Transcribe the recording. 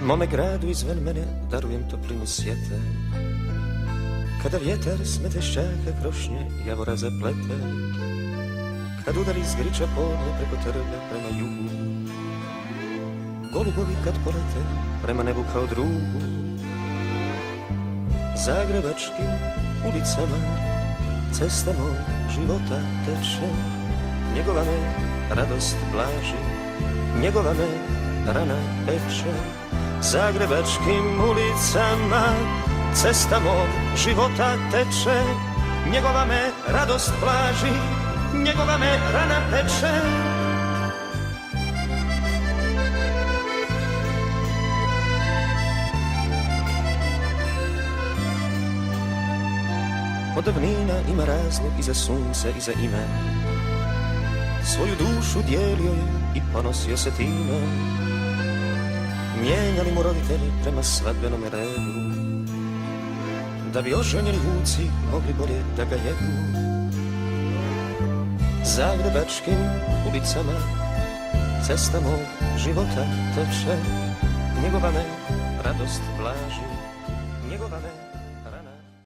Mome gradu izven mene darujem toplinu svijeta. Kada vjetar smete šćaka krošnje javora zaplete, kad udari zgriča podne preko trga prema jugu, golubovi kad polete prema nebu kao drugu, zagrebačkim ulicama cesta mog života teče, njegova me radost blaži, njegova me rana peče. Zagrebačkim ulicama cesta mog života teče, njegova me radost blaži, njegova me rana peče. Od davnina ima razlog i za sunce i za ime, svoju dušu dijelio je i ponosio se time. Mijenjali mu roditelji prema svadbenom redu, da bi oženjeni vuci mogli bolje da ga jedu. Zagrebačkim ulicama cesta mog života teče, njegova me radost blaži, njegova me